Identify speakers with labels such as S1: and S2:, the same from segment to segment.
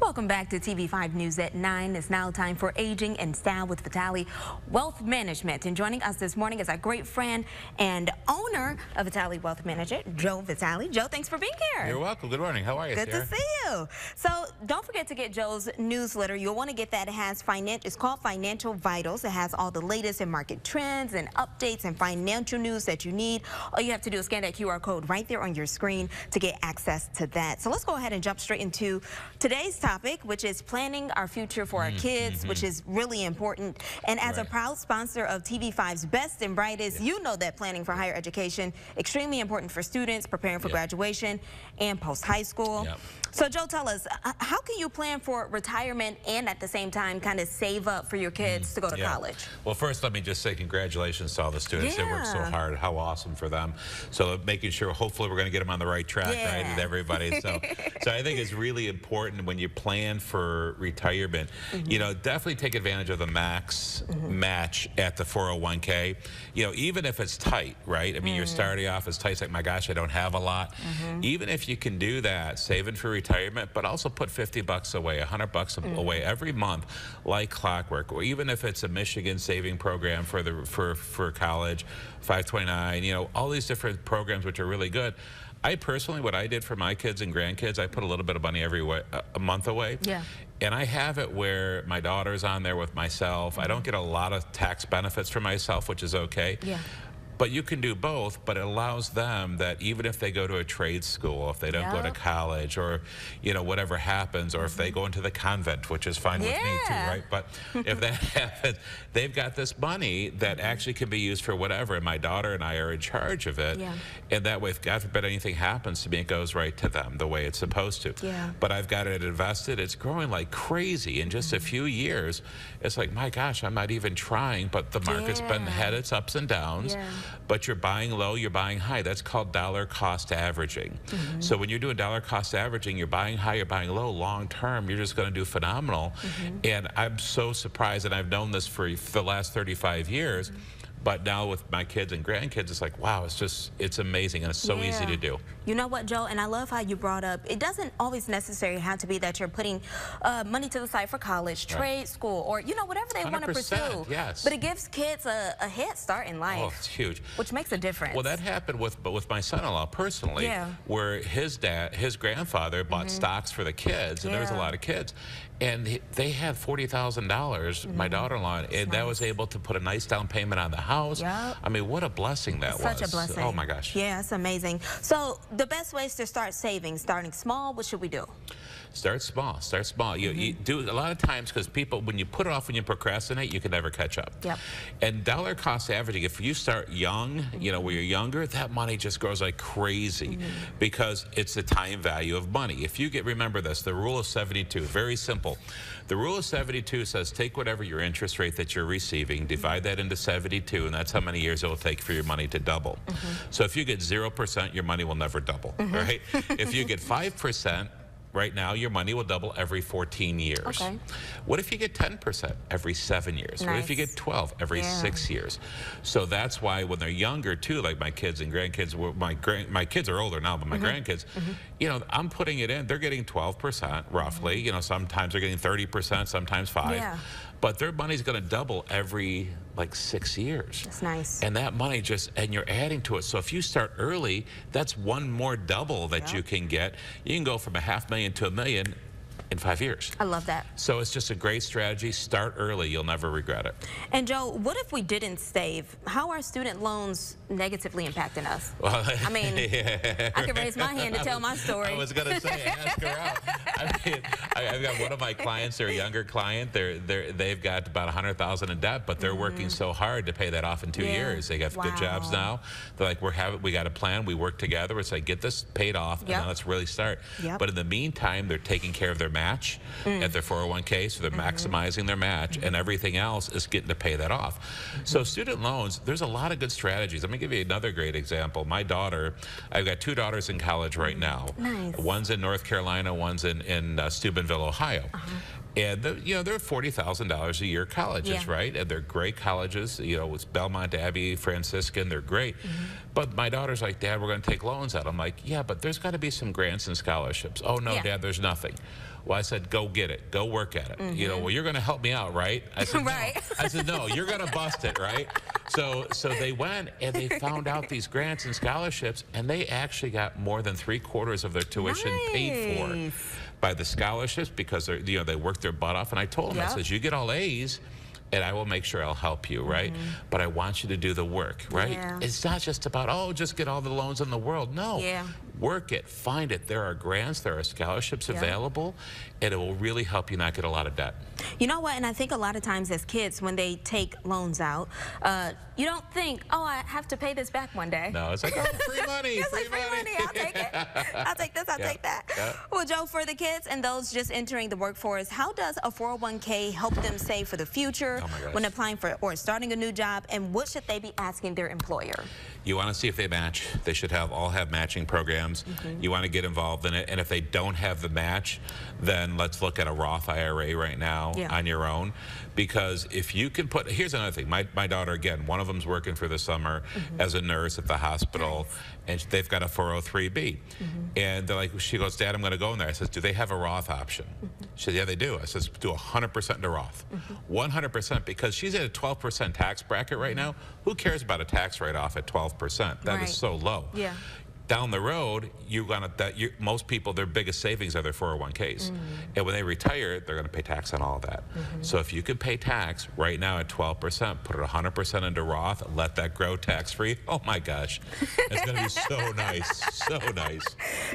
S1: Welcome back to TV5 News at 9. It's now time for Aging and Style with Vitale Wealth Management. And joining us this morning is our great friend and owner of Vitale Wealth Management, Joe Vitale. Joe, thanks for being here.
S2: You're welcome. Good morning. How are you,
S1: Good
S2: Sarah?
S1: to see you. So don't forget to get Joe's newsletter. You'll want to get that. It's called Financial Vitals. It has all the latest in market trends and updates and financial news that you need. All you have to do is scan that QR code right there on your screen to get access to that. So let's go ahead and jump straight into today's topic, which is planning our future for our kids, which is really important. And as a proud sponsor of TV5's Best and Brightest, you know that planning for higher education, extremely important for students preparing for graduation and post-high school. So Joe, tell us, how can you plan for retirement and at the same time kind of save up for your kids to go to college?
S2: Well, first, let me just say congratulations to all the students. They worked so hard. How awesome for them. So making sure, hopefully, we're going to get them on the right track, right, and everybody. So I think it's really important when you plan for retirement, you know, definitely take advantage of the max match at the 401k. You know, even if it's tight, right? I mean, you're starting off as tight, it's like, my gosh, I don't have a lot. Even if you can do that, saving for retirement, but also put 50 bucks away, 100 bucks away every month, like clockwork. Or even if it's a Michigan saving program for college, 529, you know, all these different programs which are really good. I personally, what I did for my kids and grandkids, I put a little bit of money a month away. And I have it where my daughter's on there with myself. I don't get a lot of tax benefits for myself, which is okay. But you can do both, but it allows them that even if they go to a trade school, if they don't go to college, or, you know, whatever happens, or if they go into the convent, which is fine with me too, right? But if that happens, they've got this money that actually can be used for whatever, and my daughter and I are in charge of it. And that way, if God forbid anything happens to me, it goes right to them the way it's supposed to. But I've got it invested. It's growing like crazy. In just a few years, it's like, my gosh, I'm not even trying, but the market's been had its ups and downs. But you're buying low, you're buying high. That's called dollar cost averaging. So when you're doing dollar cost averaging, you're buying high, you're buying low. Long term, you're just going to do phenomenal. And I'm so surprised, and I've known this for the last 35 years. But now with my kids and grandkids, it's like, wow, it's amazing, and it's so easy to do.
S1: You know what, Joe, and I love how you brought up, it doesn't always necessarily have to be that you're putting money to the side for college, trade school, or, you know, whatever they want to pursue. But it gives kids a head start in life.
S2: Oh, it's huge.
S1: Which makes a difference.
S2: Well, that happened with my son-in-law personally, where his grandfather bought stocks for the kids, and there was a lot of kids. And they had $40,000, my daughter-in-law, and that was able to put a nice down payment on the house. I mean, what a blessing that was.
S1: Such a blessing.
S2: Oh my gosh.
S1: Yeah, it's amazing. So the best ways to start saving, starting small, what should we do?
S2: Start small. Start small. You do a lot of times, because people, when you put it off, when you procrastinate, you can never catch up. And dollar cost averaging, if you start young, you know, when you're younger, that money just grows like crazy because it's the time value of money. If you remember this, the rule of 72, very simple. The rule of 72 says take whatever your interest rate that you're receiving, divide that into 72, and that's how many years it will take for your money to double. So if you get 0%, your money will never double, right? If you get 5%, right now, your money will double every 14 years. What if you get 10% every 7 years? What if you get 12 every 6 years? So that's why when they're younger too, like my kids and grandkids, my kids are older now, but my grandkids, you know, I'm putting it in. They're getting 12% roughly. You know, sometimes they're getting 30%, sometimes 5%. But their money's going to double every like 6 years.
S1: That's nice.
S2: And that money and you're adding to it. So if you start early, that's one more double that you can get. You can go from $500,000 to $1 million in 5 years.
S1: I love that.
S2: So it's just a great strategy. Start early. You'll never regret it.
S1: And Joe, what if we didn't save? How are student loans negatively impacting us? Well, I mean, I can raise my hand to tell my story.
S2: I was going to say, ask her out. I mean, I've got one of my clients, they're a younger client. They've got about $100,000 in debt, but they're working so hard to pay that off in 2 years. They got good jobs now. They're like, we got a plan. We work together. It's like, get this paid off, and then let's really start. But in the meantime, they're taking care of their match at their 401k, so they're maximizing their match, and everything else is getting to pay that off. So student loans, there's a lot of good strategies. Let me give you another great example. My daughter, I've got 2 daughters in college right now. One's in North Carolina, one's in Steubenville, Ohio. And they're $40,000 a year colleges, right? And they're great colleges. It's Belmont, Abbey, Franciscan. They're great. But my daughter's like, Dad, we're going to take loans out. I'm like, yeah, but there's got to be some grants and scholarships. Oh no, Dad, there's nothing. Well, I said, go get it. Go work at it. Well, you're going to help me out, right? I said,
S1: right.
S2: No. I said, no, you're going to bust it, right? So they went and they found out these grants and scholarships, and they actually got more than 3/4 of their tuition paid for by the scholarships because they worked their butt off. And I told them, I said, you get all A's, and I will make sure I'll help you, right? But I want you to do the work, right?
S1: Yeah.
S2: It's not just about, oh, just get all the loans in the world. No.
S1: Yeah.
S2: Work it, find it. There are grants, there are scholarships available, and it will really help you not get a lot of debt.
S1: You know what? And I think a lot of times as kids, when they take loans out, you don't think, oh, I have to pay this back one day.
S2: No, it's like, oh, free money,
S1: it's
S2: free
S1: like, free money. I'll take it. I'll take this, I'll take that. Well, Joe, for the kids and those just entering the workforce, how does a 401k help them save for the future when applying for or starting a new job, and what should they be asking their employer?
S2: You want to see if they match. They should all have matching programs. You want to get involved in it, and if they don't have the match, then let's look at a Roth IRA right now on your own, because if you can put, here's another thing, my daughter, again, one of them's working for the summer as a nurse at the hospital, and they've got a 403B, and they're like, she goes, Dad, I'm going to go in there. I says, do they have a Roth option? She said, yeah, they do. I says, do 100% into Roth, 100%, because she's at a 12% tax bracket right now. Who cares about a tax write-off at 12%? That is so low.
S1: Yeah.
S2: Down the road, most people, their biggest savings are their 401ks. And when they retire, they're going to pay tax on all of that. So if you can pay tax right now at 12%, put it 100% into Roth, let that grow tax-free, oh my gosh, it's going to be so nice, so nice.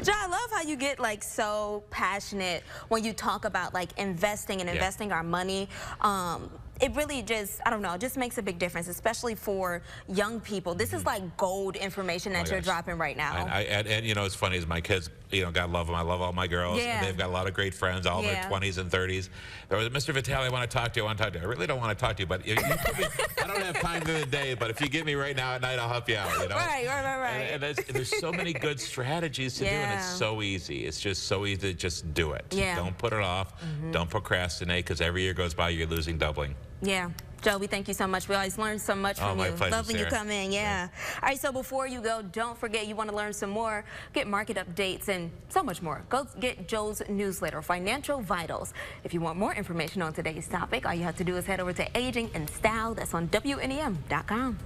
S1: John, I love how you get like so passionate when you talk about like investing and investing our money. It really just, I don't know, just makes a big difference, especially for young people. This is like gold information that you're dropping right now.
S2: And it's funny, is my kids, God love them. I love all my girls. And they've got a lot of great friends, all in their 20s and 30s. There was, Mr. Vitale, I want to talk to you. I really don't want to talk to you, but you put me, I don't have time during the day, but if you get me right now at night, I'll help you out,
S1: Right.
S2: And there's so many good strategies to do, and it's so easy. It's just so easy to just do it. Don't put it off. Don't procrastinate, because every year goes by, you're losing doubling.
S1: Yeah. Joe, we thank you so much. We always learn so much from you.
S2: My pleasure,
S1: Love when you
S2: Sarah.
S1: come in, All right, so before you go, don't forget, you want to learn some more, get market updates and so much more. Go get Joe's newsletter, Financial Vitals. If you want more information on today's topic, all you have to do is head over to Aging and Style. That's on WNEM.com.